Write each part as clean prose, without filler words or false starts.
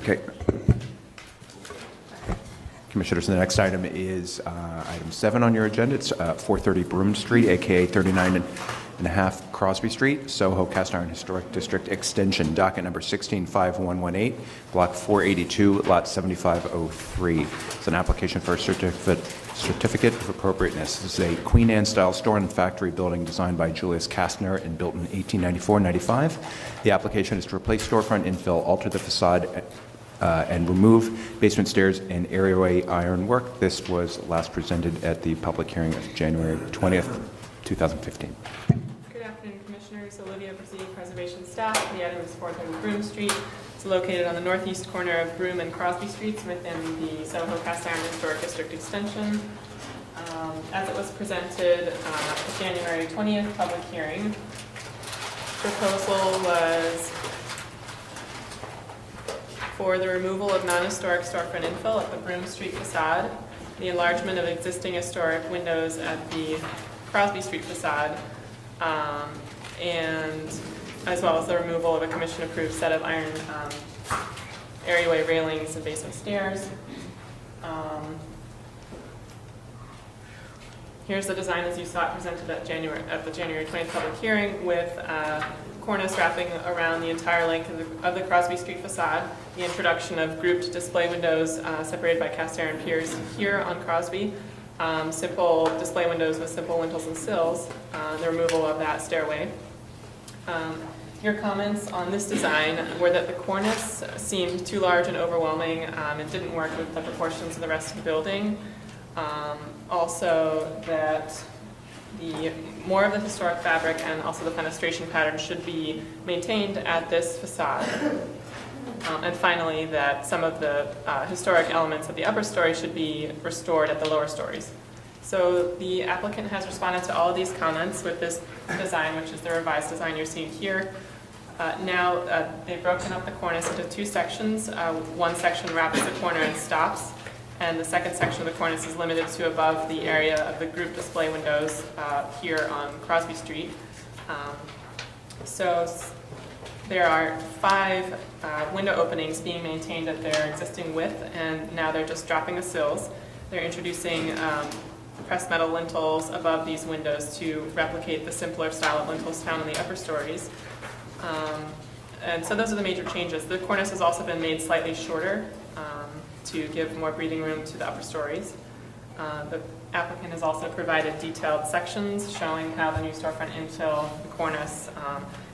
Okay. Commissioners, the next item is item 7 on your agenda. It's 430 Broome Street, aka 39.5 Crosby Street, Soho Cast Iron Historic District Extension, docket number 165118, block 482, lot 7503. It's an application for a certificate of appropriateness. This is a Queen Anne style store and factory building designed by Julius Kastner and built in 1894-95. The application is to replace storefront infill, alter the facade, and remove basement stairs and areaway ironwork. This was last presented at the public hearing of January 20th, 2015. Good afternoon, Commissioners. Olivia Brzee, Preservation Staff. The item is 430 Broome Street. It's located on the northeast corner of Broome and Crosby Streets within the Soho Cast Iron Historic District Extension. As it was presented at the January 20th public hearing, proposal was for the removal of non-historic storefront infill at the Broome Street facade, the enlargement of existing historic windows at the Crosby Street facade, and as well as the removal of a commission-approved set of iron areaway railings and basement stairs. Here's the design as you saw it presented at the January 20th public hearing, with cornice wrapping around the entire length of the Crosby Street facade, the introduction of grouped display windows separated by cast iron piers here on Crosby, simple display windows with simple lintels and sills, the removal of that stairway. Your comments on this design were that the cornice seemed too large and overwhelming. It didn't work with the proportions of the rest of the building. Also that more of the historic fabric and also the fenestration pattern should be maintained at this facade. And finally, that some of the historic elements of the upper story should be restored at the lower stories. So the applicant has responded to all of these comments with this design, which is the revised design you're seeing here. Now they've broken up the cornice into 2 sections. One section wraps the corner and stops, and the second section of the cornice is limited to above the area of the group display windows here on Crosby Street. So there are 5 window openings being maintained at their existing width, and now they're just dropping the sills. They're introducing pressed metal lintels above these windows to replicate the simpler style of lintels found in the upper stories. And so those are the major changes. The cornice has also been made slightly shorter to give more breathing room to the upper stories. The applicant has also provided detailed sections showing how the new storefront infill, the cornice,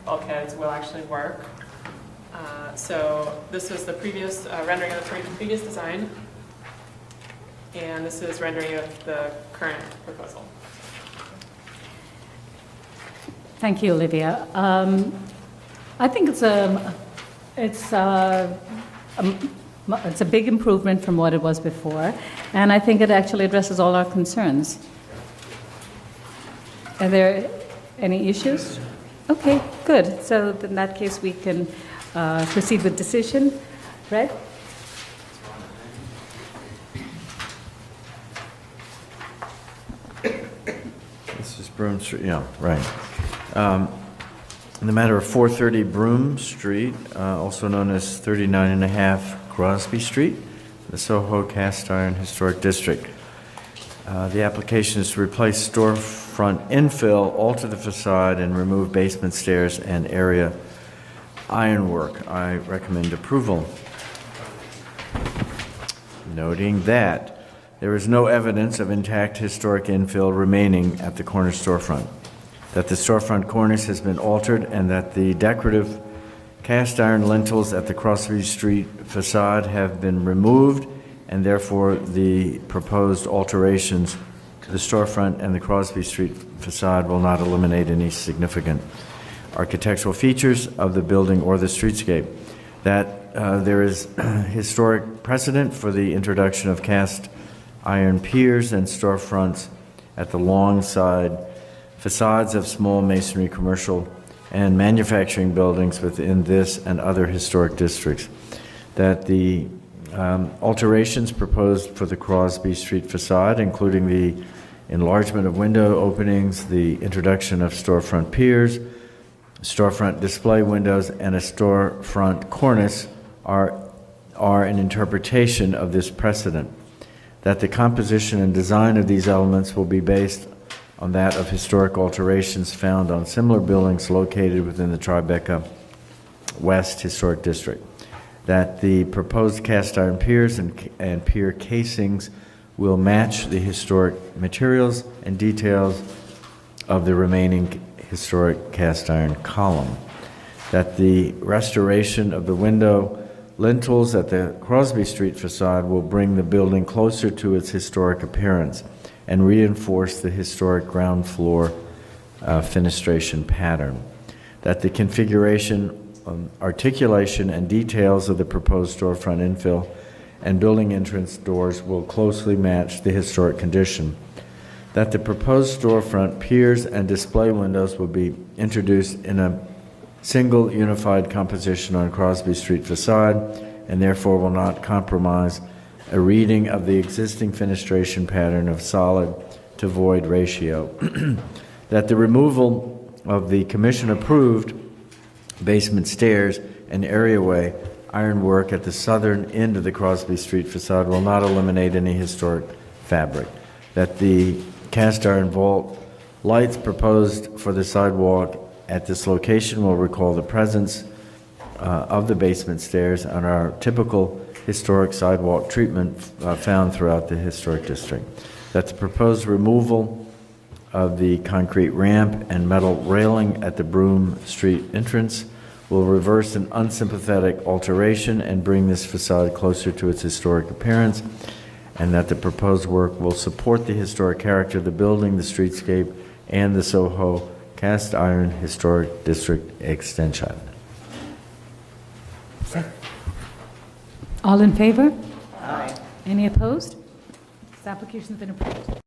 bulkheads will actually work. So this is the previous rendering of the previous design, and this is rendering of the current proposal. Thank you, Olivia. I think it's a big improvement from what it was before, and I think it actually addresses all our concerns. Are there any issues? Okay, good. So in that case, we can proceed with decision. Fred? This is Broome Street, yeah, right. In the matter of 430 Broome Street, also known as 39.5 Crosby Street, the Soho Cast Iron Historic District. The application is to replace storefront infill, alter the facade, and remove basement stairs and area ironwork. I recommend approval. Noting that there is no evidence of intact historic infill remaining at the corner storefront, that the storefront cornice has been altered, and that the decorative cast iron lintels at the Crosby Street facade have been removed, and therefore the proposed alterations to the storefront and the Crosby Street facade will not eliminate any significant architectural features of the building or the streetscape. That there is historic precedent for the introduction of cast iron piers and storefronts at the long side facades of small masonry commercial and manufacturing buildings within this and other historic districts. That the alterations proposed for the Crosby Street facade, including the enlargement of window openings, the introduction of storefront piers, storefront display windows, and a storefront cornice, are are an interpretation of this precedent, that the composition and design of these elements will be based on that of historic alterations found on similar buildings located within the Tribeca West Historic District, that the proposed cast iron piers and pier casings will match the historic materials and details of the remaining historic cast iron column, that the restoration of the window lintels at the Crosby Street facade will bring the building closer to its historic appearance and reinforce the historic ground floor fenestration pattern, that the configuration, articulation, and details of the proposed storefront infill and building entrance doors will closely match the historic condition, that the proposed storefront piers and display windows will be introduced in a single unified composition on Crosby Street facade and therefore will not compromise a reading of the existing fenestration pattern of solid to void ratio, that the removal of the commission-approved basement stairs and areaway ironwork at the southern end of the Crosby Street facade will not eliminate any historic fabric, that the cast iron vault lights proposed for the sidewalk at this location will recall the presence of the basement stairs and our typical historic sidewalk treatment found throughout the historic district, that the proposed removal of the concrete ramp and metal railing at the Broome Street entrance will reverse an unsympathetic alteration and bring this facade closer to its historic appearance, and that the proposed work will support the historic character of the building, the streetscape, and the Soho Cast Iron Historic District extension. All in favor? Aye. Any opposed? This application's been approved.